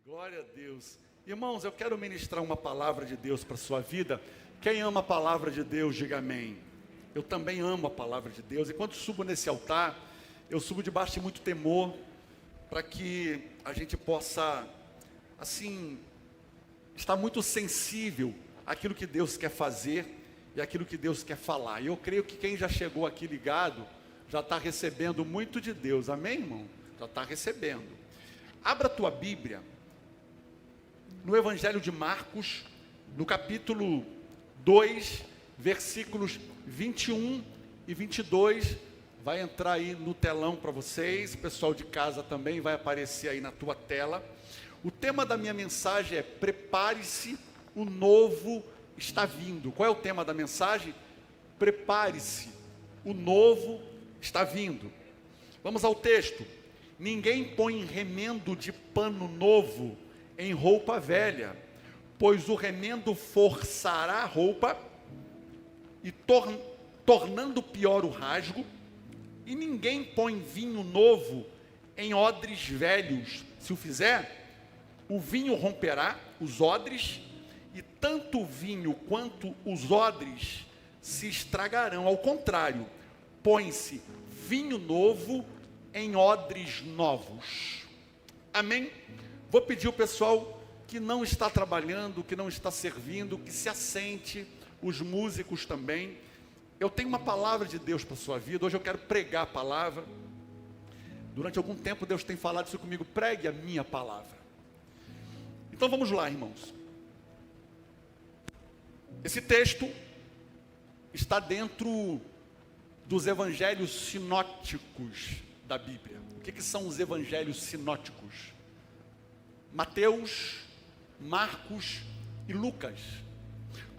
Glória a Deus. Irmãos, eu quero ministrar uma palavra de Deus para a sua vida. Quem ama a palavra de Deus, diga amém. Eu também amo a palavra de Deus. E quando subo nesse altar, eu subo debaixo de muito temor, para que a gente possa, assim, estar muito sensível àquilo que Deus quer fazer e àquilo que Deus quer falar. E eu creio que quem já chegou aqui ligado, já está recebendo muito de Deus. Amém, irmão? Já está recebendo. Abra a tua Bíblia no Evangelho de Marcos, no capítulo 2, versículos 21 e 22, vai entrar aí no telão para vocês, o pessoal de casa também vai aparecer aí na tua tela. O tema da minha mensagem é: prepare-se, o novo está vindo. Qual é o tema da mensagem? Prepare-se, o novo está vindo. Vamos ao texto. Ninguém põe remendo de pano novo em roupa velha, pois o remendo forçará a roupa e tornando pior o rasgo. E ninguém põe vinho novo em odres velhos. Se o fizer, o vinho romperá os odres, e tanto o vinho quanto os odres se estragarão. Ao contrário, põe-se vinho novo em odres novos. Amém? Vou pedir ao pessoal que não está trabalhando, que não está servindo, que se assente, os músicos também. Eu tenho uma palavra de Deus para a sua vida. Hoje eu quero pregar a palavra. Durante algum tempo Deus tem falado isso comigo: pregue a minha palavra. Então vamos lá, irmãos. Esse texto está dentro dos evangelhos sinóticos da Bíblia. O que são os evangelhos sinóticos? Mateus, Marcos e Lucas.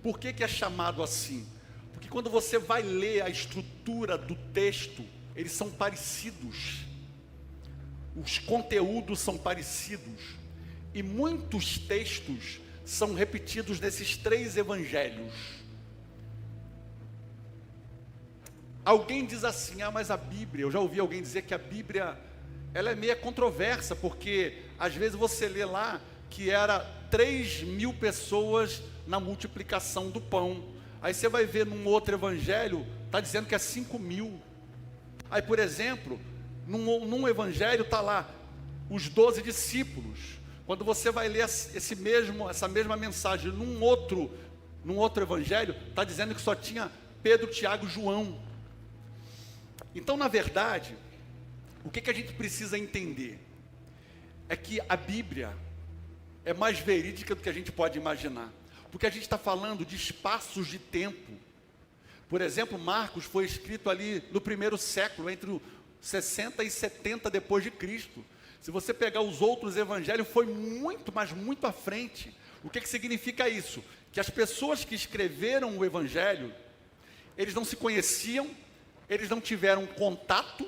Por que é chamado assim? Porque quando você vai ler a estrutura do texto, eles são parecidos. Os conteúdos são parecidos. E muitos textos são repetidos nesses três evangelhos. Alguém diz assim: mas a Bíblia, eu já ouvi alguém dizer que a Bíblia, ela é meio controversa, porque às vezes você lê lá que era 3.000 pessoas na multiplicação do pão. Aí você vai ver num outro evangelho, está dizendo que é 5.000. Aí, por exemplo, num evangelho está lá os 12 discípulos. Quando você vai ler essa mesma mensagem num outro evangelho, está dizendo que só tinha Pedro, Tiago e João. Então, na verdade, o que a gente precisa entender é que a Bíblia é mais verídica do que a gente pode imaginar, porque a gente está falando de espaços de tempo. Por exemplo, Marcos foi escrito ali no primeiro século, entre o 60 e 70 depois de Cristo. Se você pegar os outros evangelhos, foi muito, mas muito à frente. O que significa isso? Que as pessoas que escreveram o evangelho, eles não se conheciam, eles não tiveram contato,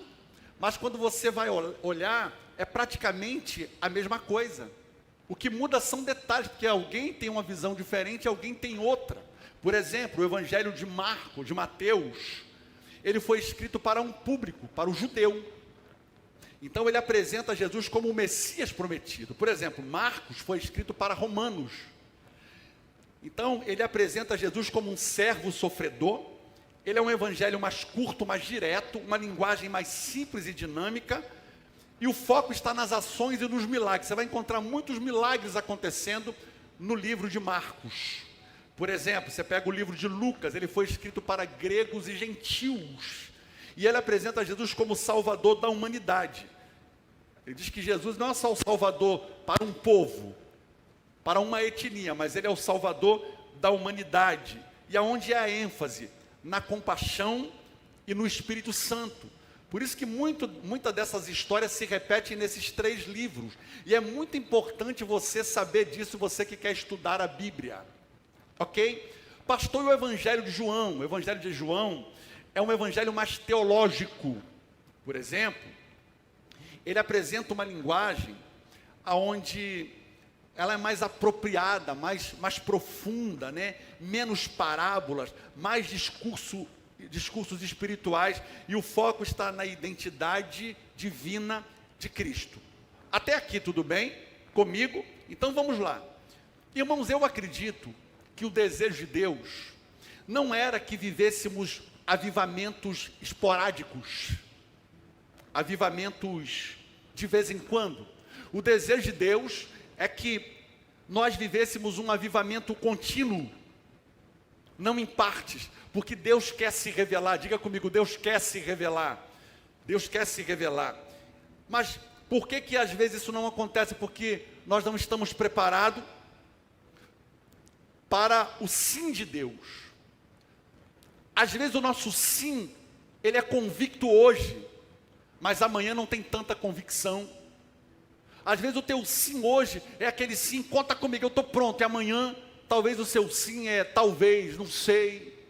mas quando você vai olhar, é praticamente a mesma coisa. O que muda são detalhes, porque alguém tem uma visão diferente, alguém tem outra. Por exemplo, o evangelho de Marcos, de Mateus, ele foi escrito para um público, para o judeu. Então ele apresenta Jesus como o Messias prometido. Por exemplo, Marcos foi escrito para romanos. Então ele apresenta Jesus como um servo sofredor. Ele é um evangelho mais curto, mais direto, uma linguagem mais simples e dinâmica. E o foco está nas ações e nos milagres. Você vai encontrar muitos milagres acontecendo no livro de Marcos. Por exemplo, você pega o livro de Lucas, ele foi escrito para gregos e gentios. E ele apresenta Jesus como o Salvador da humanidade. Ele diz que Jesus não é só o Salvador para um povo, para uma etnia, mas ele é o Salvador da humanidade. E aonde é a ênfase? Na compaixão e no Espírito Santo. Por isso que muitas dessas histórias se repetem nesses três livros. E é muito importante você saber disso, você que quer estudar a Bíblia. Ok? Pastor, e o Evangelho de João? O Evangelho de João é um evangelho mais teológico. Por exemplo, ele apresenta uma linguagem onde ela é mais apropriada, mais profunda, né? Menos parábolas, mais discursos espirituais, e o foco está na identidade divina de Cristo. Até aqui tudo bem? comigo? Então vamos lá. Irmãos, eu acredito que o desejo de Deus não era que vivêssemos avivamentos esporádicos, avivamentos de vez em quando. O desejo de Deus é que nós vivêssemos um avivamento contínuo, não em partes, porque Deus quer se revelar. Diga comigo, Deus quer se revelar. Deus quer se revelar. Mas por que às vezes isso não acontece? Porque nós não estamos preparados para o sim de Deus. Às vezes o nosso sim, ele é convicto hoje, mas amanhã não tem tanta convicção. Às vezes o teu sim hoje é aquele sim, conta comigo, eu estou pronto, e amanhã talvez o seu sim é talvez, não sei.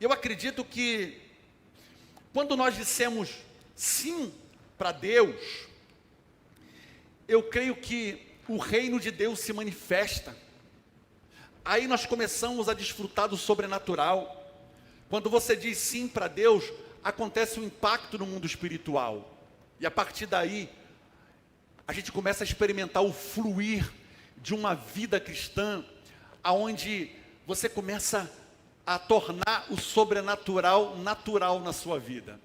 Eu acredito que quando nós dissemos sim para Deus, eu creio que o reino de Deus se manifesta. Aí nós começamos a desfrutar do sobrenatural. Quando você diz sim para Deus, acontece um impacto no mundo espiritual. E a partir daí, a gente começa a experimentar o fluir de uma vida cristã, aonde você começa a tornar o sobrenatural natural na sua vida.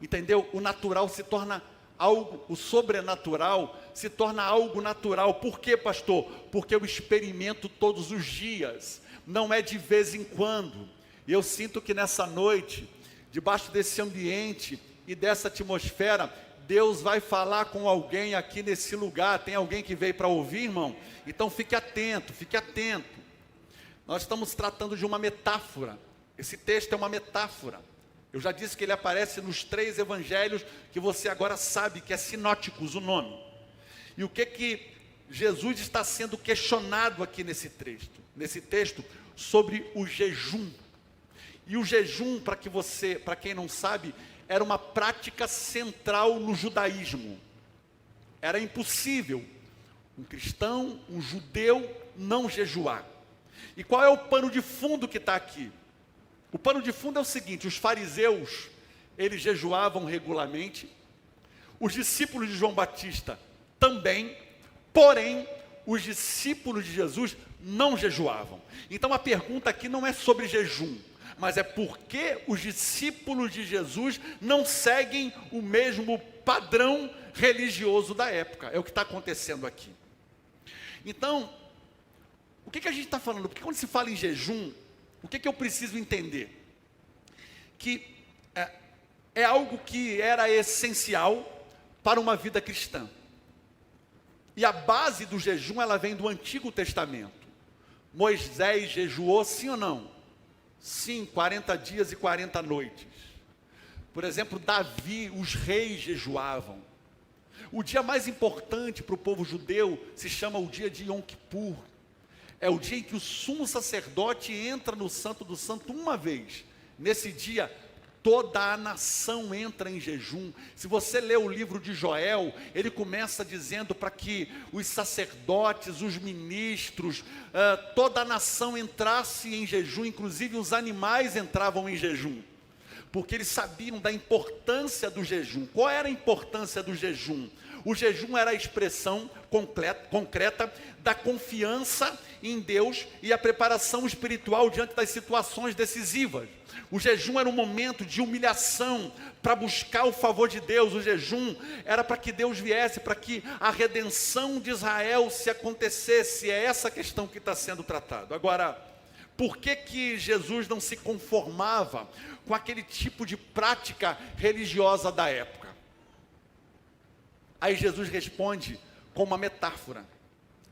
Entendeu? O natural se torna algo, o sobrenatural se torna algo natural. Por quê, pastor? Porque eu experimento todos os dias, não é de vez em quando. E eu sinto que nessa noite, debaixo desse ambiente e dessa atmosfera, Deus vai falar com alguém aqui nesse lugar. Tem alguém que veio para ouvir, irmão? Então fique atento, fique atento. Nós estamos tratando de uma metáfora. Esse texto é uma metáfora. Eu já disse que ele aparece nos 3 evangelhos, que você agora sabe que é sinóticos o nome. E o que Jesus está sendo questionado aqui nesse texto, sobre o jejum. E o jejum, para quem não sabe, era uma prática central no judaísmo. Era impossível um cristão, um judeu, não jejuar. E qual é o pano de fundo que está aqui? O pano de fundo é o seguinte: os fariseus, eles jejuavam regularmente, os discípulos de João Batista também, porém, os discípulos de Jesus não jejuavam. Então a pergunta aqui não é sobre jejum, mas é porque os discípulos de Jesus não seguem o mesmo padrão religioso da época. É o que está acontecendo aqui. Então, o que a gente está falando? Porque quando se fala em jejum, o que eu preciso entender? Que é algo que era essencial para uma vida cristã. E a base do jejum, ela vem do Antigo Testamento. Moisés jejuou, sim ou não? Sim, 40 dias e 40 noites. Por exemplo, Davi, os reis jejuavam. O dia mais importante para o povo judeu se chama o dia de Yom Kippur. É o dia em que o sumo sacerdote entra no Santo do Santo uma vez. Nesse dia, toda a nação entra em jejum. Se você ler o livro de Joel, ele começa dizendo para que os sacerdotes, os ministros, toda a nação entrasse em jejum, inclusive os animais entravam em jejum, porque eles sabiam da importância do jejum. Qual era a importância do jejum? O jejum era a expressão concreta da confiança em Deus e a preparação espiritual diante das situações decisivas. O jejum era um momento de humilhação para buscar o favor de Deus. O jejum era para que Deus viesse, para que a redenção de Israel se acontecesse. É essa questão que está sendo tratada. Agora, por que Jesus não se conformava com aquele tipo de prática religiosa da época? Aí Jesus responde com uma metáfora.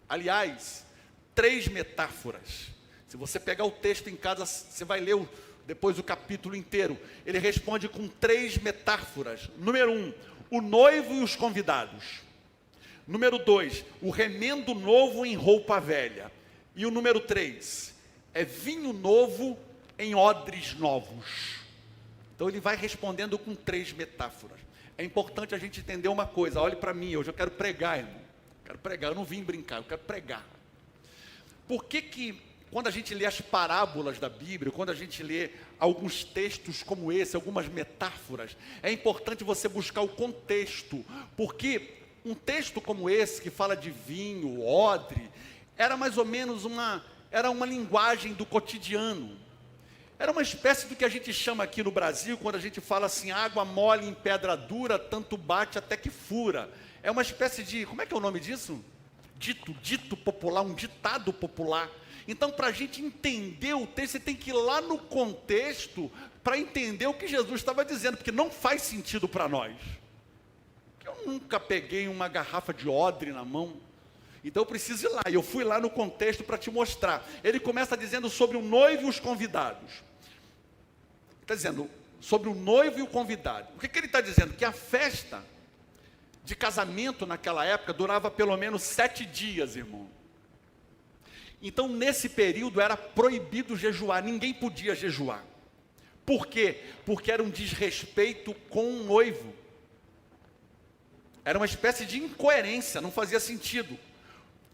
Aliás, 3 metáforas. Se você pegar o texto em casa, você vai ler depois o capítulo inteiro. Ele responde com 3 metáforas. Número 1, o noivo e os convidados. Número 2, o remendo novo em roupa velha. E o número 3, é vinho novo em odres novos. Então ele vai respondendo com 3 metáforas. É importante a gente entender uma coisa. Olhe para mim, hoje eu quero pregar, irmão. Quero pregar, eu não vim brincar, eu quero pregar. Por que quando a gente lê as parábolas da Bíblia, quando a gente lê alguns textos como esse, algumas metáforas, é importante você buscar o contexto, porque um texto como esse, que fala de vinho, odre, era mais ou menos uma linguagem do cotidiano. Era uma espécie do que a gente chama aqui no Brasil, quando a gente fala assim, água mole em pedra dura, tanto bate até que fura. É uma espécie de, como é que é o nome disso? Dito popular, um ditado popular. Então, para a gente entender o texto, você tem que ir lá no contexto para entender o que Jesus estava dizendo, porque não faz sentido para nós. Eu nunca peguei uma garrafa de odre na mão, então eu preciso ir lá. Eu fui lá no contexto para te mostrar. Ele começa dizendo sobre o noivo e os convidados. Está dizendo sobre o noivo e o convidado. O que ele está dizendo? Que a festa de casamento naquela época durava pelo menos 7 dias, irmão. Então, nesse período, era proibido jejuar, ninguém podia jejuar. Por quê? Porque era um desrespeito com o noivo. Era uma espécie de incoerência, não fazia sentido.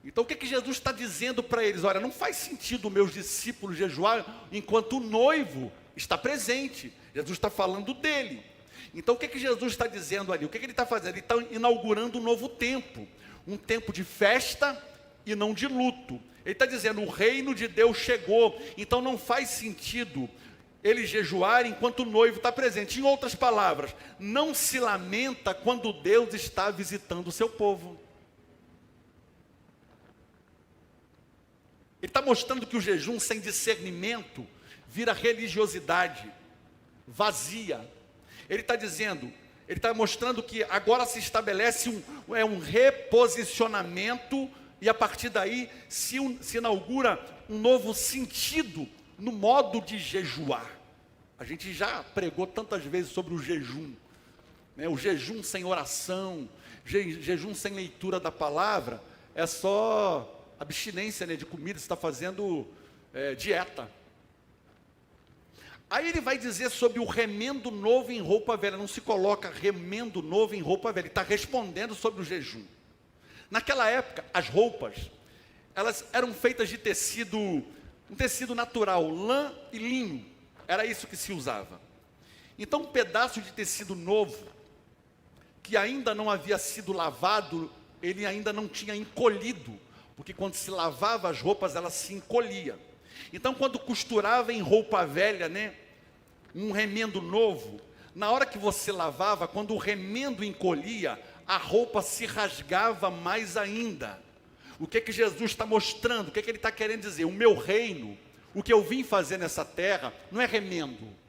Então, o que Jesus está dizendo para eles? Olha, não faz sentido meus discípulos jejuar enquanto o noivo está presente. Jesus está falando dele. Então, o que Jesus está dizendo ali? O que ele está fazendo? Ele está inaugurando um novo tempo. Um tempo de festa e não de luto. Ele está dizendo, o reino de Deus chegou, então não faz sentido ele jejuar enquanto o noivo está presente. Em outras palavras, não se lamenta quando Deus está visitando o seu povo. Ele está mostrando que o jejum sem discernimento vira religiosidade, vazia. Ele está dizendo, ele está mostrando que agora se estabelece um reposicionamento. E a partir daí se inaugura um novo sentido no modo de jejuar. A gente já pregou tantas vezes sobre o jejum, né? O jejum sem oração, jejum sem leitura da palavra, é só abstinência, né, de comida, você está fazendo dieta. Aí ele vai dizer sobre o remendo novo em roupa velha. Não se coloca remendo novo em roupa velha, ele está respondendo sobre o jejum. Naquela época, as roupas, elas eram feitas de tecido, um tecido natural, lã e linho. Era isso que se usava. Então, um pedaço de tecido novo, que ainda não havia sido lavado, ele ainda não tinha encolhido, porque quando se lavava as roupas, ela se encolhia. Então, quando costurava em roupa velha, né, um remendo novo, na hora que você lavava, quando o remendo encolhia, a roupa se rasgava mais ainda. O que Jesus está mostrando? O que ele está querendo dizer? O meu reino, o que eu vim fazer nessa terra, não é remendo.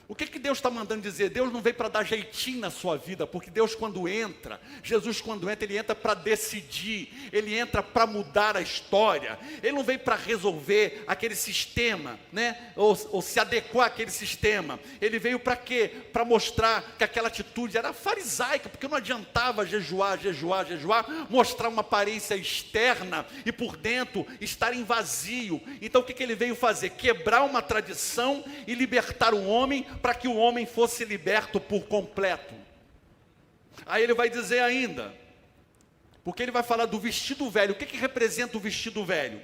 O que Deus está mandando dizer? Deus não veio para dar jeitinho na sua vida, porque Deus quando entra, Jesus quando entra, ele entra para decidir, ele entra para mudar a história, ele não veio para resolver aquele sistema, né? ou se adequar àquele sistema, ele veio para quê? Para mostrar que aquela atitude era farisaica, porque não adiantava jejuar, mostrar uma aparência externa e por dentro estar em vazio. Então o que ele veio fazer? Quebrar uma tradição e libertar o homem, para que o homem fosse liberto por completo. Aí ele vai dizer ainda, porque ele vai falar do vestido velho. O que representa o vestido velho?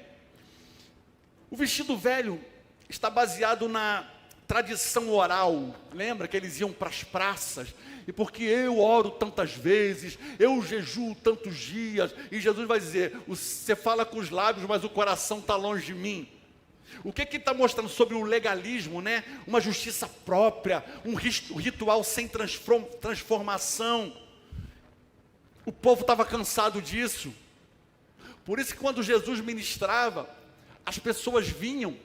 O vestido velho está baseado na tradição oral. Lembra que eles iam para as praças, e porque eu oro tantas vezes, eu jejuo tantos dias, e Jesus vai dizer, você fala com os lábios, mas o coração está longe de mim. O que está mostrando sobre o legalismo, né? Uma justiça própria, um ritual sem transformação. O povo estava cansado disso. Por isso que quando Jesus ministrava, as pessoas vinham,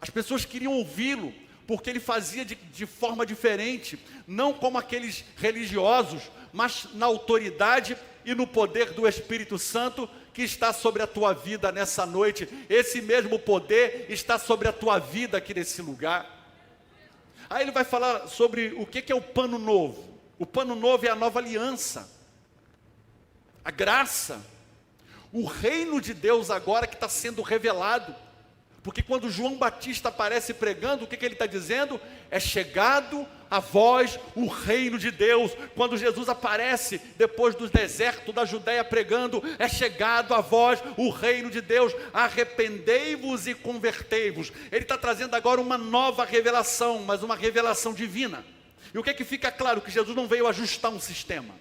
as pessoas queriam ouvi-lo, porque ele fazia de forma diferente, não como aqueles religiosos, mas na autoridade e no poder do Espírito Santo, que está sobre a tua vida nessa noite. Esse mesmo poder está sobre a tua vida aqui nesse lugar. Aí ele vai falar sobre o que é o pano novo. O pano novo é a nova aliança, a graça, o reino de Deus agora que está sendo revelado. Porque quando João Batista aparece pregando, o que ele está dizendo? É chegado a vós o reino de Deus. Quando Jesus aparece depois do deserto da Judéia pregando, é chegado a vós o reino de Deus. Arrependei-vos e convertei-vos. Ele está trazendo agora uma nova revelação, mas uma revelação divina. E o que fica claro? Que Jesus não veio ajustar um sistema.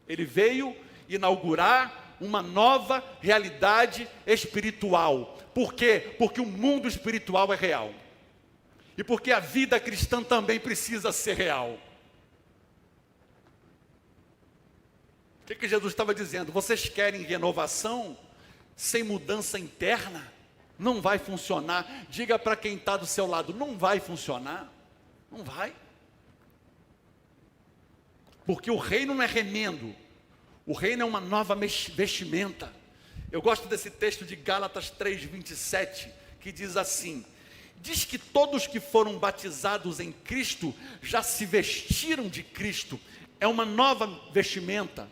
Ele veio inaugurar uma nova realidade espiritual. Por quê? Porque o mundo espiritual é real. E porque a vida cristã também precisa ser real. O que Jesus estava dizendo? Vocês querem renovação sem mudança interna? Não vai funcionar. Diga para quem está do seu lado, não vai funcionar. Não vai. Porque o reino não é remendo. O reino é uma nova vestimenta. Eu gosto desse texto de Gálatas 3:27, que diz assim: diz que todos que foram batizados em Cristo já se vestiram de Cristo. É uma nova vestimenta,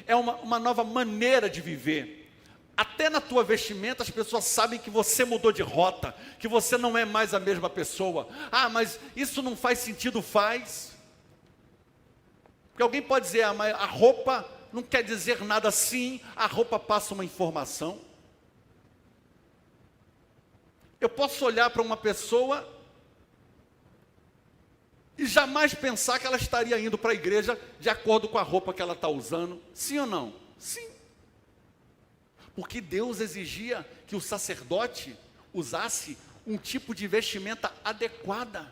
é uma nova maneira de viver. Até na tua vestimenta as pessoas sabem que você mudou de rota, que você não é mais a mesma pessoa. Ah, mas isso não faz sentido. Faz. Porque alguém pode dizer, ah, mas a roupa não quer dizer nada. Sim, a roupa passa uma informação. Eu posso olhar para uma pessoa e jamais pensar que ela estaria indo para a igreja de acordo com a roupa que ela está usando. Sim ou não? Sim. Porque Deus exigia que o sacerdote usasse um tipo de vestimenta adequada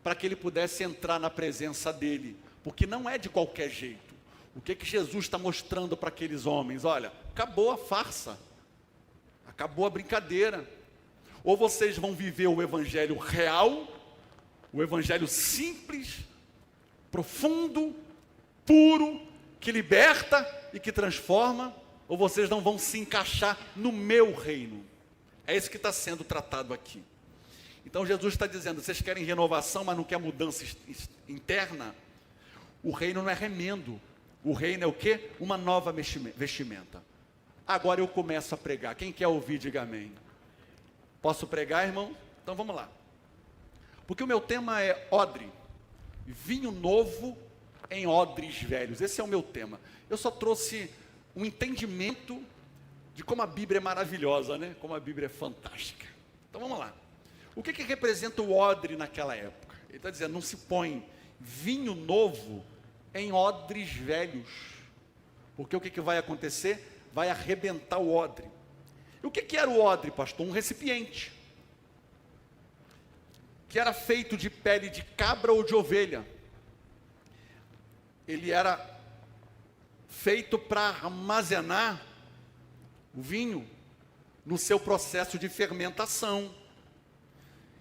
para que ele pudesse entrar na presença dele. Porque não é de qualquer jeito. O que Jesus está mostrando para aqueles homens? Olha, acabou a farsa, acabou a brincadeira. Ou vocês vão viver o evangelho real, o evangelho simples, profundo, puro, que liberta e que transforma, ou vocês não vão se encaixar no meu reino. É isso que está sendo tratado aqui. Então Jesus está dizendo, vocês querem renovação, mas não querem mudança interna? O reino não é remendo. O reino é o quê? Uma nova vestimenta. Agora eu começo a pregar. Quem quer ouvir, diga amém. Posso pregar, irmão? Então vamos lá. Porque o meu tema é odre. Vinho novo em odres velhos. Esse é o meu tema. Eu só trouxe um entendimento de como a Bíblia é maravilhosa, né? Como a Bíblia é fantástica. Então vamos lá. O que representa o odre naquela época? Ele está dizendo, não se põe vinho novo em odres velhos. Porque o que vai acontecer? Vai arrebentar o odre. E o que era o odre, pastor? Um recipiente. Que era feito de pele de cabra ou de ovelha. Ele era feito para armazenar o vinho no seu processo de fermentação.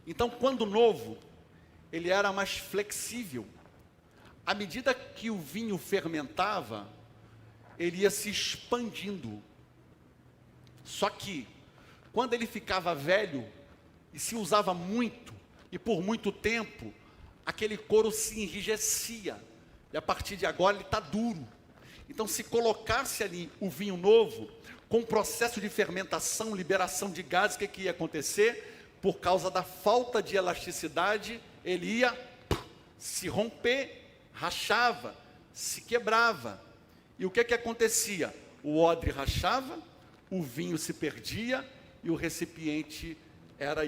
Então, quando novo, ele era mais flexível. À medida que o vinho fermentava, ele ia se expandindo. Só que, quando ele ficava velho, e se usava muito, e por muito tempo, aquele couro se enrijecia. E a partir de agora ele está duro. Então, se colocasse ali o vinho novo, com o processo de fermentação, liberação de gases, o que ia acontecer? Por causa da falta de elasticidade, ele ia se romper, rachava, se quebrava. E o que acontecia? O odre rachava, o vinho se perdia e o recipiente era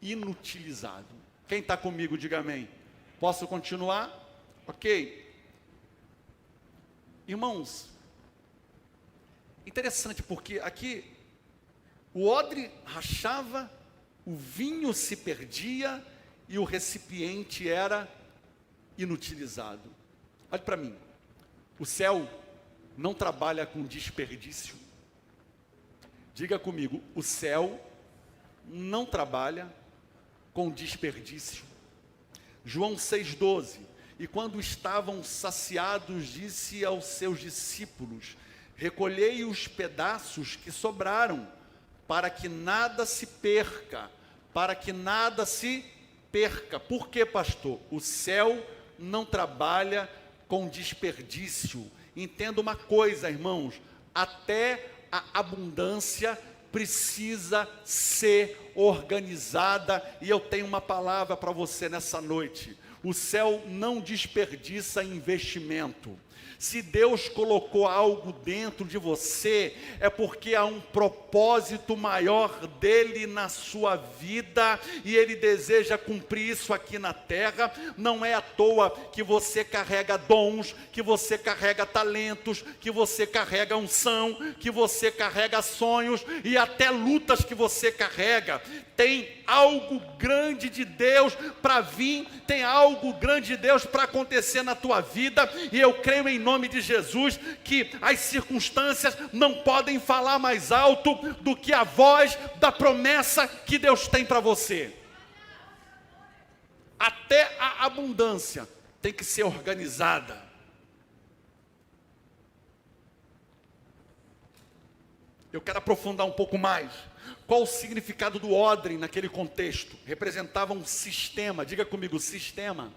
inutilizado. Quem está comigo, diga amém. Posso continuar? Ok. Irmãos, interessante porque aqui o odre rachava, o vinho se perdia e o recipiente era inutilizado. Olha para mim, o céu não trabalha com desperdício. Diga comigo, o céu não trabalha com desperdício. João 6,12, e quando estavam saciados, disse aos seus discípulos, recolhei os pedaços que sobraram, para que nada se perca, para que nada se perca. Por quê, pastor? O céu não trabalha com desperdício. Entenda uma coisa, irmãos, até a abundância precisa ser organizada, e eu tenho uma palavra para você nessa noite. O céu não desperdiça investimento. Se Deus colocou algo dentro de você, é porque há um propósito maior dele na sua vida, e ele deseja cumprir isso aqui na terra. Não é à toa que você carrega dons, que você carrega talentos, que você carrega unção, que você carrega sonhos e até lutas que você carrega. Tem algo grande de Deus para vir, tem algo grande de Deus para acontecer na tua vida, e eu creio em nome de Jesus que as circunstâncias não podem falar mais alto do que a voz da promessa que Deus tem para você. Até a abundância tem que ser organizada. Eu quero aprofundar um pouco mais. Qual o significado do odre naquele contexto? Representava um sistema, diga comigo, sistema.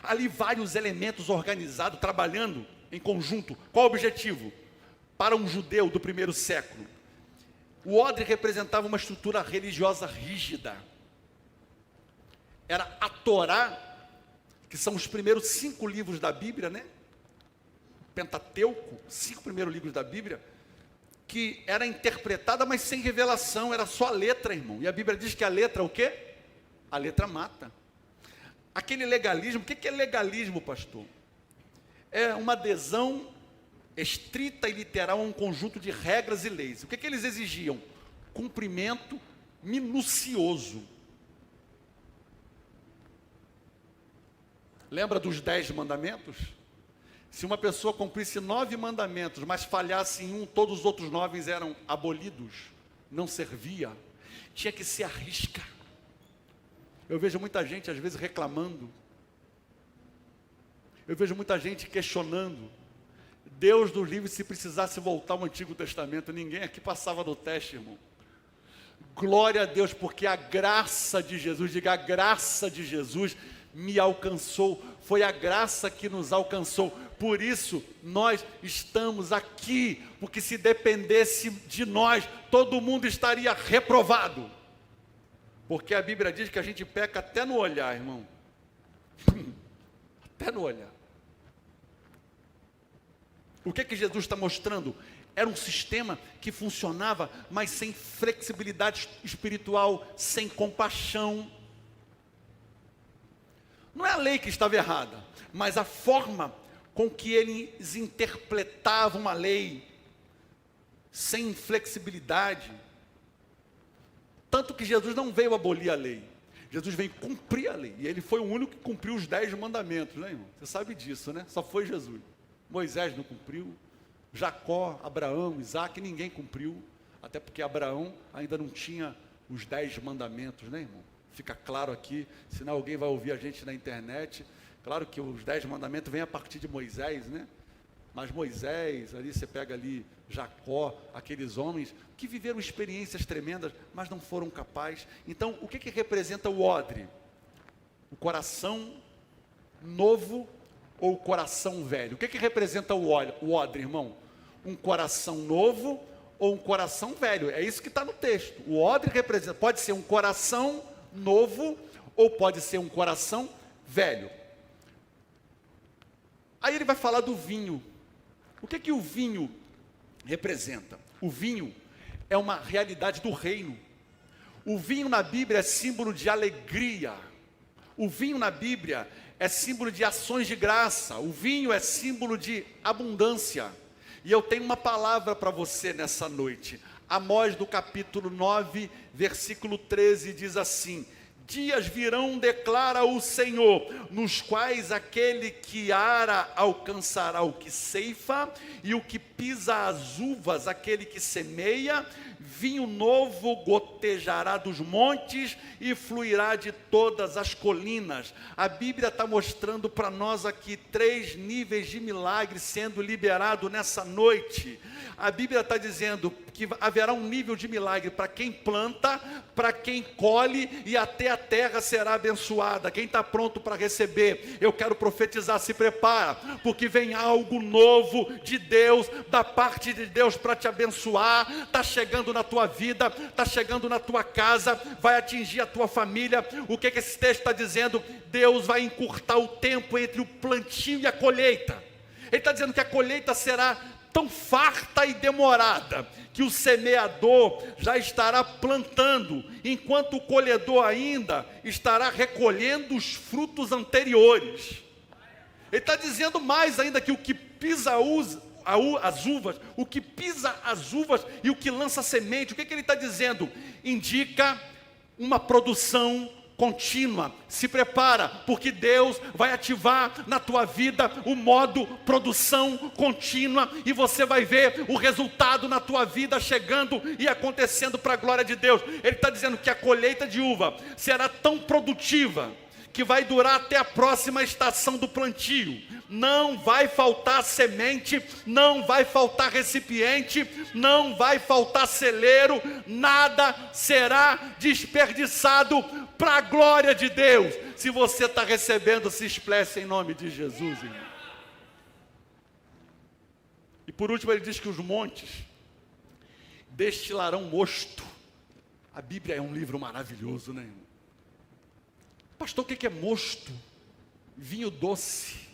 Ali vários elementos organizados, trabalhando em conjunto. Qual o objetivo? Para um judeu do primeiro século, o odre representava uma estrutura religiosa rígida. Era a Torá, que são os primeiros 5 livros da Bíblia, né? Pentateuco, 5 primeiros livros da Bíblia, que era interpretada, mas sem revelação, era só a letra, irmão. E a Bíblia diz que a letra, o quê? A letra mata. Aquele legalismo, o que é legalismo, pastor? É uma adesão estrita e literal a um conjunto de regras e leis. O que eles exigiam? Cumprimento minucioso. Lembra dos 10 mandamentos? Se uma pessoa cumprisse 9 mandamentos, mas falhasse em um, todos os outros 9 eram abolidos, não servia. Tinha que ser à risca. Eu vejo muita gente às vezes reclamando. Eu vejo muita gente questionando. Deus nos livre, se precisasse voltar ao Antigo Testamento, ninguém aqui passava no teste, irmão. Glória a Deus, porque a graça de Jesus, diga, a graça de Jesus me alcançou. Foi a graça que nos alcançou. Por isso, nós estamos aqui, porque se dependesse de nós, todo mundo estaria reprovado. Porque a Bíblia diz que a gente peca até no olhar, irmão. Até no olhar. O que Jesus está mostrando? Era um sistema que funcionava, mas sem flexibilidade espiritual, sem compaixão. Não é a lei que estava errada, mas a forma com que eles interpretavam a lei, sem flexibilidade. Tanto que Jesus não veio abolir a lei, Jesus veio cumprir a lei, e ele foi o único que cumpriu os 10 mandamentos, né, irmão? Você sabe disso, né? Só foi Jesus. Moisés não cumpriu, Jacó, Abraão, Isaac, ninguém cumpriu, até porque Abraão ainda não tinha os 10 mandamentos, né, irmão? Fica claro aqui, senão alguém vai ouvir a gente na internet. Claro que os 10 mandamentos vêm a partir de Moisés, né? Mas Moisés, ali você pega ali Jacó, aqueles homens que viveram experiências tremendas, mas não foram capazes. Então, o que representa o odre? O coração novo ou o coração velho? O que representa o odre, irmão? Um coração novo ou um coração velho? É isso que está no texto. O odre representa, pode ser um coração novo ou pode ser um coração velho. Aí ele vai falar do vinho. O que o vinho representa? O vinho é uma realidade do reino. O vinho na Bíblia é símbolo de alegria. O vinho na Bíblia é símbolo de ações de graça. O vinho é símbolo de abundância. E eu tenho uma palavra para você nessa noite. Amós, do capítulo 9, versículo 13, diz assim: dias virão, declara o Senhor, nos quais aquele que ara alcançará o que ceifa, e o que pisa as uvas, aquele que semeia. Vinho novo gotejará dos montes e fluirá de todas as colinas. A Bíblia está mostrando para nós aqui 3 níveis de milagre sendo liberado nessa noite. A Bíblia está dizendo que haverá um nível de milagre para quem planta, para quem colhe, e até a terra será abençoada. Quem está pronto para receber? Eu quero profetizar, se prepara, porque vem algo novo de Deus, da parte de Deus, para te abençoar. Está chegando na tua vida, está chegando na tua casa, vai atingir a tua família. O que esse texto está dizendo? Deus vai encurtar o tempo entre o plantio e a colheita. Ele está dizendo que a colheita será tão farta e demorada, que o semeador já estará plantando, enquanto o colhedor ainda estará recolhendo os frutos anteriores. Ele está dizendo mais ainda, que o que pisa as uvas, o que pisa as uvas e o que lança semente, o que ele está dizendo? Indica uma produção contínua. Se prepara, porque Deus vai ativar na tua vida o modo produção contínua, e você vai ver o resultado na tua vida chegando e acontecendo para a glória de Deus. Ele está dizendo que a colheita de uva será tão produtiva que vai durar até a próxima estação do plantio. Não vai faltar semente, não vai faltar recipiente, não vai faltar celeiro, nada será desperdiçado para a glória de Deus. Se você está recebendo, se expresse em nome de Jesus, irmão. E por último ele diz que os montes destilarão mosto. A Bíblia é um livro maravilhoso, né, irmão? Pastor, o que é mosto? Vinho doce.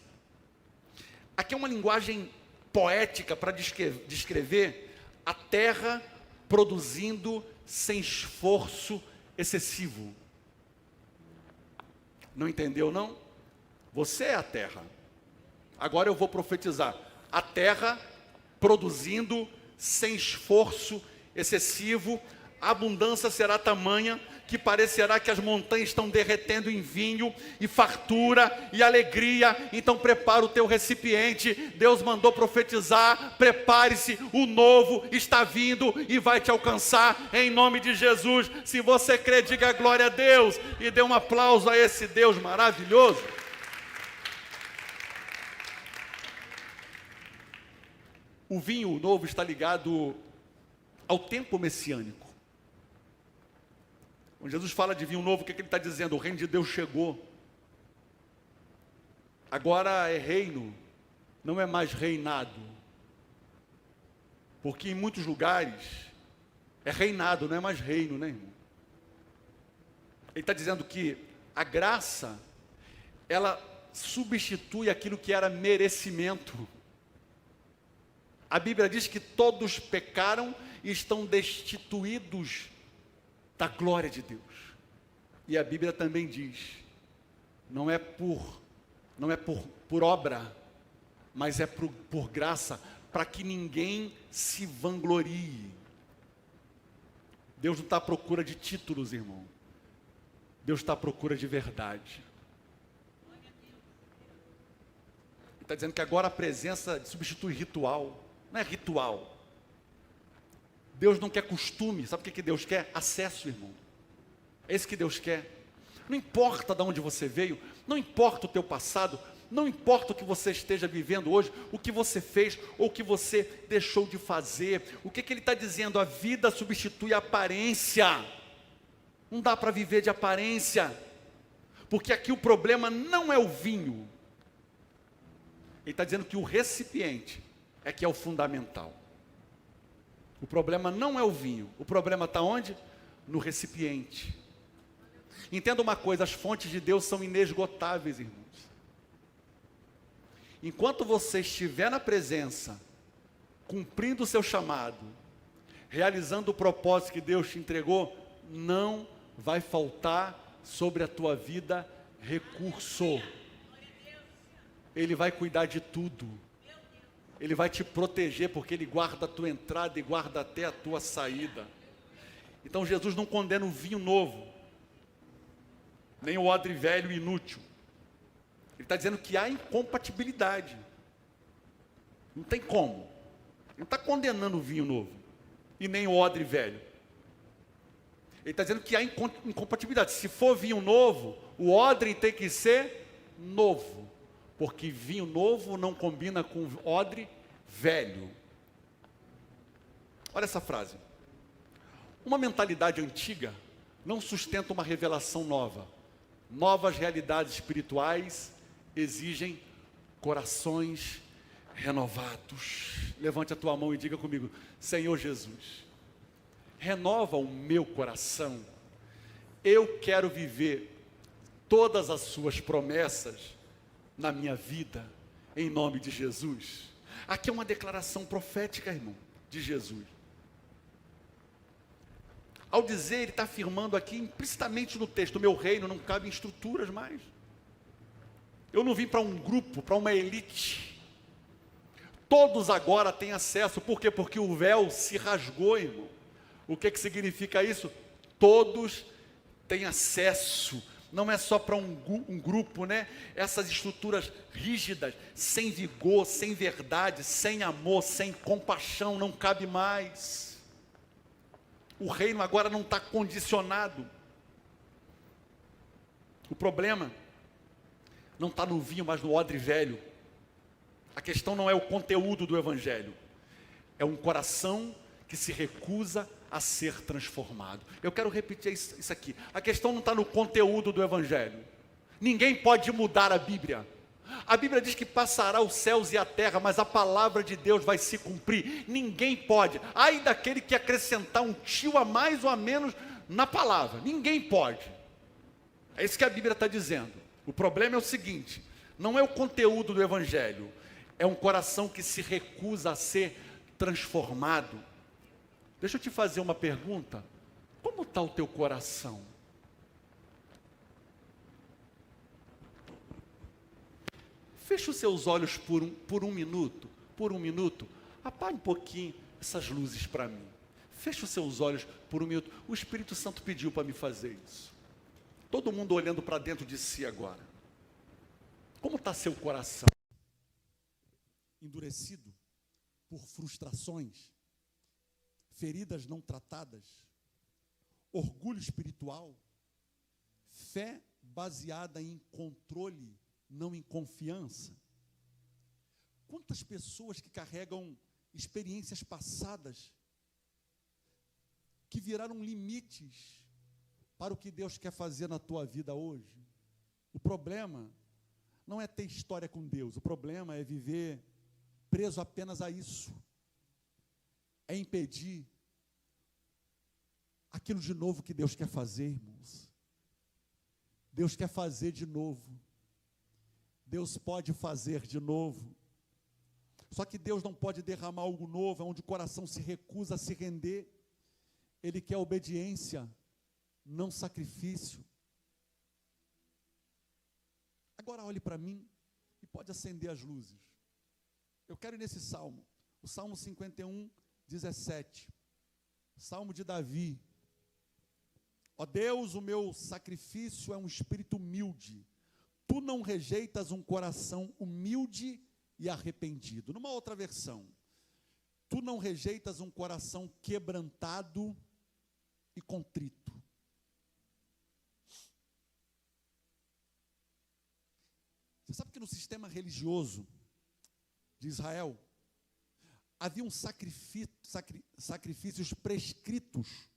Aqui é uma linguagem poética para descrever a terra produzindo sem esforço excessivo. Não entendeu, não? Você é a terra. Agora eu vou profetizar. A terra produzindo sem esforço excessivo, a abundância será tamanha que parecerá que as montanhas estão derretendo em vinho, e fartura e alegria. Então prepara o teu recipiente. Deus mandou profetizar, prepare-se, o novo está vindo e vai te alcançar em nome de Jesus. Se você crê, diga glória a Deus e dê um aplauso a esse Deus maravilhoso. O vinho novo está ligado ao tempo messiânico. Quando Jesus fala de vinho novo, o que ele está dizendo? O reino de Deus chegou. Agora é reino, não é mais reinado. Porque em muitos lugares é reinado, não é mais reino, né, irmão? Ele está dizendo que a graça, ela substitui aquilo que era merecimento. A Bíblia diz que todos pecaram e estão destituídos da glória de Deus. E a Bíblia também diz, não é por obra, mas é por graça, para que ninguém se vanglorie. Deus não está à procura de títulos, irmão. Deus está à procura de verdade. Ele está dizendo que agora a presença substitui ritual. Não é ritual. Deus não quer costume. Sabe o que Deus quer? Acesso, irmão. É isso que Deus quer. Não importa de onde você veio, não importa o teu passado, não importa o que você esteja vivendo hoje, o que você fez ou o que você deixou de fazer. O que ele está dizendo? A vida substitui a aparência. Não dá para viver de aparência, porque aqui o problema não é o vinho. Ele está dizendo que o recipiente é que é o fundamental. O problema não é o vinho, o problema está onde? No recipiente. Entenda uma coisa, as fontes de Deus são inesgotáveis, irmãos. Enquanto você estiver na presença, cumprindo o seu chamado, realizando o propósito que Deus te entregou, não vai faltar sobre a tua vida recurso. Ele vai cuidar de tudo. Ele vai te proteger, porque Ele guarda a tua entrada e guarda até a tua saída. Então Jesus não condena o vinho novo, nem o odre velho e inútil. Ele está dizendo que há incompatibilidade. Não tem como. Ele não está condenando o vinho novo, e nem o odre velho. Ele está dizendo que há incompatibilidade. Se for vinho novo, o odre tem que ser novo, porque vinho novo não combina com odre velho. Olha essa frase. Uma mentalidade antiga não sustenta uma revelação nova. Novas realidades espirituais exigem corações renovados. Levante a tua mão e diga comigo: Senhor Jesus, renova o meu coração. Eu quero viver todas as suas promessas na minha vida. em nome de Jesus. Aqui é uma declaração profética, irmão, de Jesus. Ao dizer, ele está afirmando aqui, implicitamente no texto, o meu reino não cabe em estruturas mais. Eu não vim para um grupo, para uma elite. Todos agora têm acesso. Por quê? Porque o véu se rasgou, irmão. O que significa isso? Todos têm acesso. Não é só para um grupo, né? Essas estruturas rígidas, sem vigor, sem verdade, sem amor, sem compaixão, não cabe mais. O reino agora não está condicionado. O problema não está no vinho, mas no odre velho. A questão não é o conteúdo do evangelho, é um coração que se recusa a ser transformado. Eu quero repetir isso aqui. A questão não está no conteúdo do evangelho. Ninguém pode mudar a Bíblia. A Bíblia diz que passará os céus e a terra, mas a palavra de Deus vai se cumprir. Ninguém pode. Ai daquele que acrescentar um tio a mais ou a menos na palavra. Ninguém pode. É isso que a Bíblia está dizendo. O problema é o seguinte: não é o conteúdo do evangelho, é um coração que se recusa a ser transformado. Deixa eu te fazer uma pergunta. Como está o teu coração? Feche os seus olhos por um minuto. Por um minuto. Apague um pouquinho essas luzes para mim. Feche os seus olhos por um minuto. O Espírito Santo pediu para me fazer isso. Todo mundo olhando para dentro de si agora. Como está seu coração? Endurecido por frustrações, feridas não tratadas, orgulho espiritual, fé baseada em controle, não em confiança. Quantas pessoas que carregam experiências passadas, que viraram limites para o que Deus quer fazer na tua vida hoje. O problema não é ter história com Deus, o problema é viver preso apenas a isso. É impedir aquilo de novo que Deus quer fazer, irmãos. Deus quer fazer de novo. Deus pode fazer de novo. Só que Deus não pode derramar algo novo, onde o coração se recusa a se render. Ele quer obediência, não sacrifício. Agora olhe para mim e pode acender as luzes. Eu quero ir nesse salmo, o Salmo 51, 17. Salmo de Davi. Ó Deus, o meu sacrifício é um espírito humilde. Tu não rejeitas um coração humilde e arrependido. Numa outra versão, tu não rejeitas um coração quebrantado e contrito. Você sabe que no sistema religioso de Israel havia sacrifícios prescritos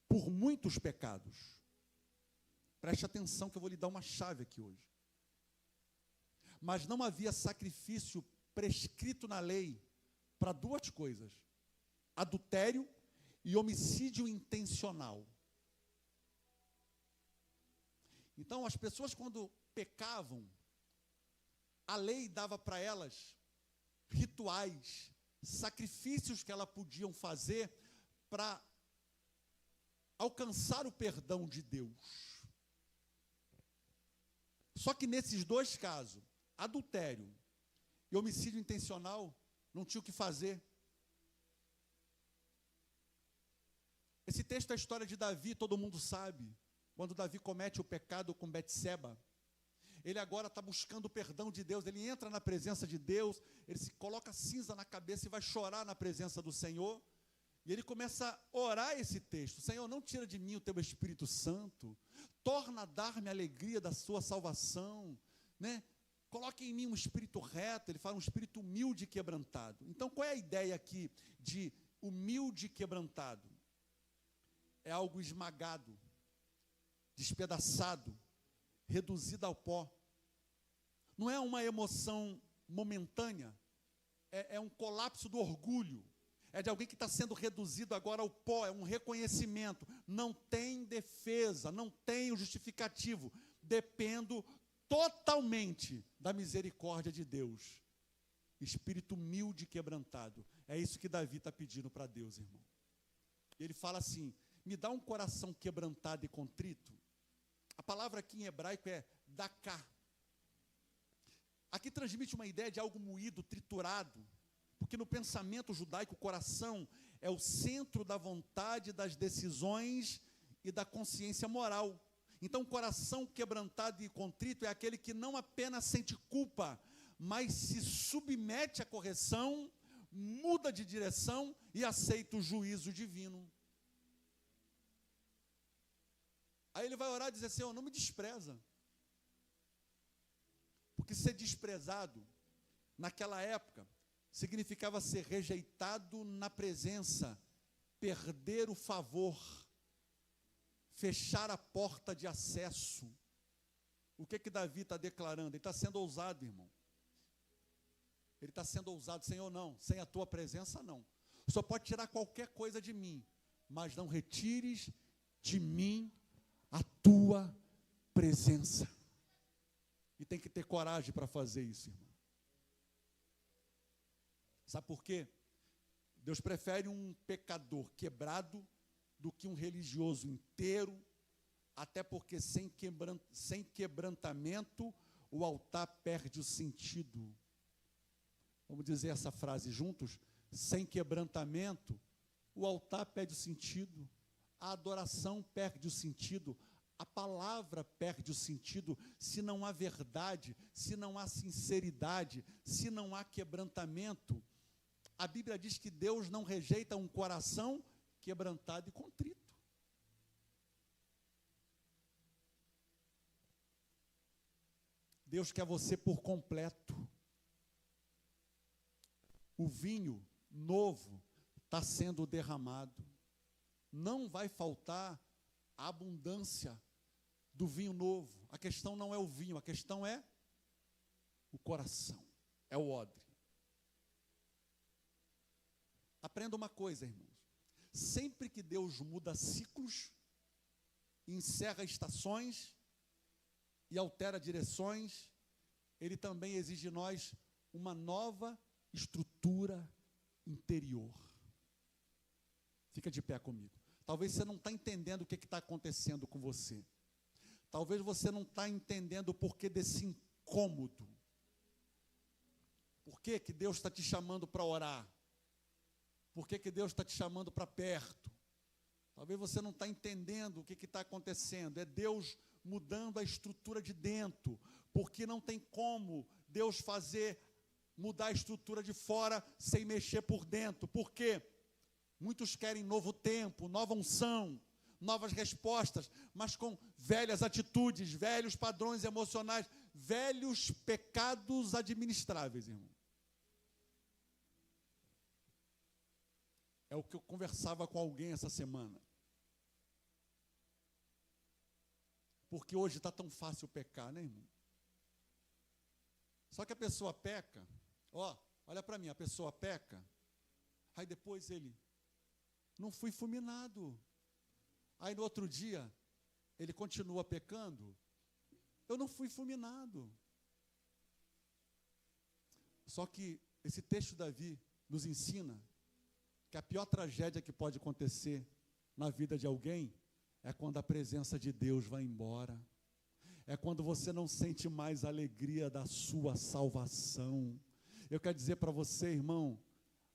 por muitos pecados. Preste atenção que eu vou lhe dar uma chave aqui hoje. Mas não havia sacrifício prescrito na lei para duas coisas: adultério e homicídio intencional. Então, as pessoas, quando pecavam, a lei dava para elas rituais, sacrifícios que elas podiam fazer para alcançar o perdão de Deus. Só que nesses dois casos, adultério e homicídio intencional, não tinha o que fazer. Esse texto é a história de Davi, todo mundo sabe. Quando Davi comete o pecado com Betseba, ele agora está buscando o perdão de Deus. Ele entra na presença de Deus, ele se coloca cinza na cabeça e vai chorar na presença do Senhor. E ele começa a orar esse texto: Senhor, não tira de mim o teu Espírito Santo, torna a dar-me a alegria da sua salvação, né? Coloque em mim um espírito reto. Ele fala um espírito humilde e quebrantado. Então, qual é a ideia aqui de humilde e quebrantado? É algo esmagado, despedaçado, reduzido ao pó. Não é uma emoção momentânea, é um colapso do orgulho. É de alguém que está sendo reduzido agora ao pó, é um reconhecimento. Não tem defesa, não tem o justificativo. Dependo totalmente da misericórdia de Deus. Espírito humilde e quebrantado. É isso que Davi está pedindo para Deus, irmão. Ele fala assim: me dá um coração quebrantado e contrito. A palavra aqui em hebraico é daká. Aqui transmite uma ideia de algo moído, triturado, porque no pensamento judaico o coração é o centro da vontade, das decisões e da consciência moral. Então o coração quebrantado e contrito é aquele que não apenas sente culpa, mas se submete à correção, muda de direção e aceita o juízo divino. Aí ele vai orar e dizer: Senhor, não me despreza. Porque ser desprezado, naquela época, significava ser rejeitado na presença, perder o favor, fechar a porta de acesso. O que Davi está declarando? Ele está sendo ousado, irmão. Ele está sendo ousado. Senhor, não, sem a tua presença não. O Senhor pode tirar qualquer coisa de mim, mas não retires de mim a tua presença. E tem que ter coragem para fazer isso, irmão. Sabe por quê? Deus prefere um pecador quebrado do que um religioso inteiro, até porque sem quebrantamento o altar perde o sentido. Vamos dizer essa frase juntos? Sem quebrantamento, o altar perde o sentido, a adoração perde o sentido, a palavra perde o sentido, se não há verdade, se não há sinceridade, se não há quebrantamento. A Bíblia diz que Deus não rejeita um coração quebrantado e contrito. Deus quer você por completo. O vinho novo está sendo derramado. Não vai faltar a abundância do vinho novo. A questão não é o vinho, a questão é o coração, é o odre. Aprenda uma coisa, irmãos. Sempre que Deus muda ciclos, encerra estações e altera direções, Ele também exige de nós uma nova estrutura interior. Fica de pé comigo. Talvez você não está entendendo o que está acontecendo com você. Talvez você não está entendendo o porquê desse incômodo. Por que Deus está te chamando para orar? Por que Deus está te chamando para perto? Talvez você não está entendendo o que está acontecendo. É Deus mudando a estrutura de dentro. Porque não tem como Deus mudar a estrutura de fora sem mexer por dentro. Por quê? Muitos querem novo tempo, nova unção, novas respostas, mas com velhas atitudes, velhos padrões emocionais, velhos pecados administráveis, irmão. É o que eu conversava com alguém essa semana. Porque hoje está tão fácil pecar, né, irmão? Só que a pessoa peca, olha para mim, a pessoa peca, aí depois ele, não fui fulminado. Aí no outro dia, ele continua pecando, eu não fui fulminado. Só que esse texto de Davi nos ensina que a pior tragédia que pode acontecer na vida de alguém é quando a presença de Deus vai embora. É quando você não sente mais a alegria da sua salvação. Eu quero dizer para você, irmão,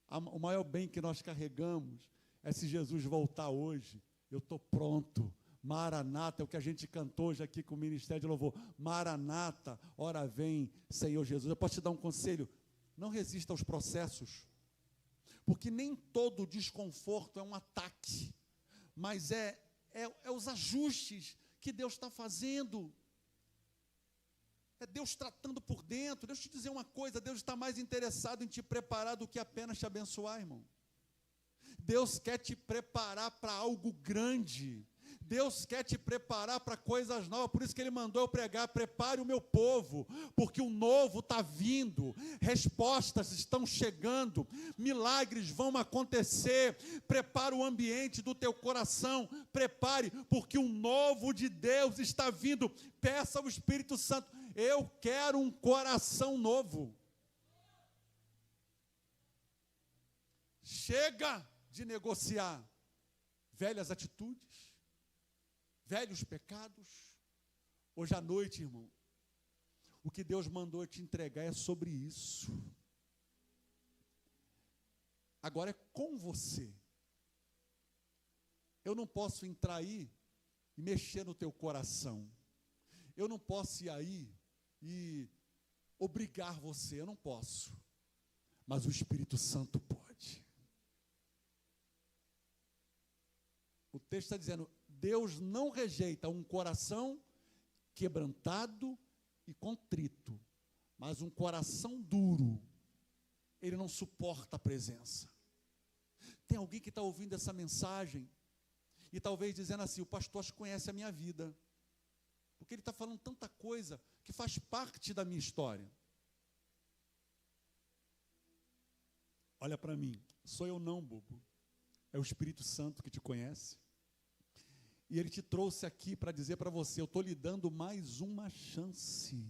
o maior bem que nós carregamos é se Jesus voltar hoje. Eu estou pronto. Maranata, é o que a gente cantou hoje aqui com o Ministério de Louvor. Maranata, ora vem, Senhor Jesus. Eu posso te dar um conselho? Não resista aos processos. Porque nem todo desconforto é um ataque, mas é os ajustes que Deus está fazendo. É Deus tratando por dentro. Deixa eu te dizer uma coisa, Deus está mais interessado em te preparar do que apenas te abençoar, irmão. Deus quer te preparar para algo grande. Deus quer te preparar para coisas novas, por isso que Ele mandou eu pregar, prepare o meu povo, porque o novo está vindo, respostas estão chegando, milagres vão acontecer, prepara o ambiente do teu coração, prepare, porque o novo de Deus está vindo, peça ao Espírito Santo, eu quero um coração novo. Chega de negociar velhas atitudes, velhos pecados. Hoje à noite, irmão, o que Deus mandou te entregar é sobre isso. Agora é com você. Eu não posso entrar aí e mexer no teu coração. Eu não posso ir aí e obrigar você, eu não posso. Mas o Espírito Santo pode. O texto está dizendo, Deus não rejeita um coração quebrantado e contrito, mas um coração duro, ele não suporta a presença. Tem alguém que está ouvindo essa mensagem e talvez dizendo assim, o pastor acho que conhece a minha vida, porque ele está falando tanta coisa que faz parte da minha história. Olha para mim, sou eu não, bobo, é o Espírito Santo que te conhece. E ele te trouxe aqui para dizer para você, eu estou lhe dando mais uma chance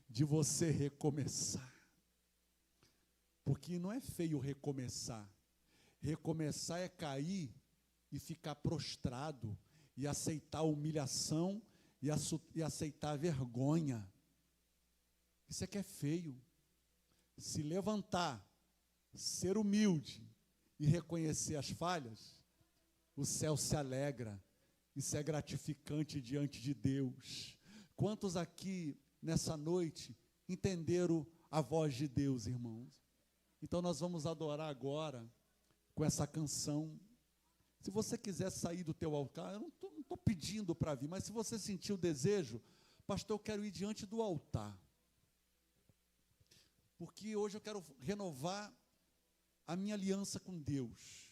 de você recomeçar. Porque não é feio recomeçar. Recomeçar é cair e ficar prostrado, e aceitar a humilhação, e aceitar a vergonha. Isso é que é feio. Se levantar, ser humilde e reconhecer as falhas, o céu se alegra. Isso é gratificante diante de Deus. Quantos aqui, nessa noite, entenderam a voz de Deus, irmãos? Então nós vamos adorar agora com essa canção. Se você quiser sair do teu altar, eu não estou pedindo para vir, mas se você sentir o desejo, pastor, eu quero ir diante do altar. Porque hoje eu quero renovar a minha aliança com Deus.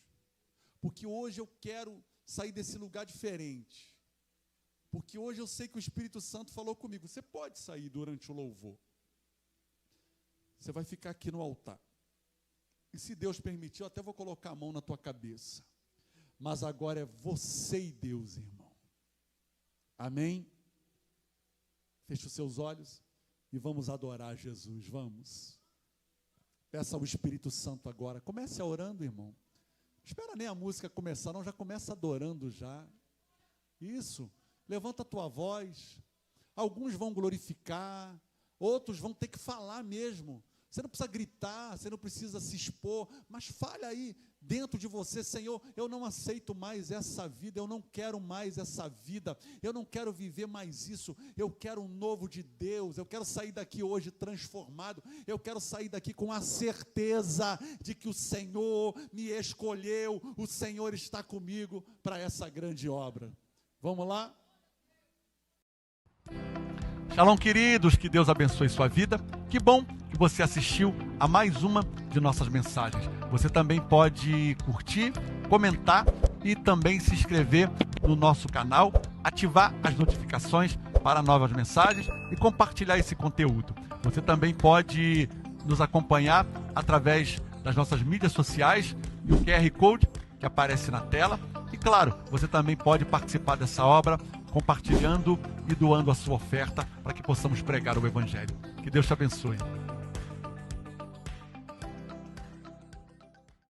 Porque hoje eu quero sair desse lugar diferente. Porque hoje eu sei que o Espírito Santo falou comigo. Você pode sair durante o louvor. Você vai ficar aqui no altar. E se Deus permitir, eu até vou colocar a mão na tua cabeça. Mas agora é você e Deus, irmão. Amém? Feche os seus olhos e vamos adorar Jesus. Vamos. Peça ao Espírito Santo agora. Comece orando, irmão. Espera nem a música começar, não, já começa adorando já. Isso, levanta a tua voz. Alguns vão glorificar, outros vão ter que falar mesmo. Você não precisa gritar, você não precisa se expor, mas fale aí dentro de você, Senhor, eu não aceito mais essa vida, eu não quero mais essa vida, eu não quero viver mais isso, eu quero um novo de Deus, eu quero sair daqui hoje transformado, eu quero sair daqui com a certeza de que o Senhor me escolheu, o Senhor está comigo para essa grande obra. Vamos lá? Shalom, queridos, que Deus abençoe sua vida. Que bom que você assistiu a mais uma de nossas mensagens. Você também pode curtir, comentar e também se inscrever no nosso canal, ativar as notificações para novas mensagens e compartilhar esse conteúdo. Você também pode nos acompanhar através das nossas mídias sociais e o QR Code que aparece na tela. E claro, você também pode participar dessa obra compartilhando e doando a sua oferta para que possamos pregar o Evangelho. Que Deus te abençoe.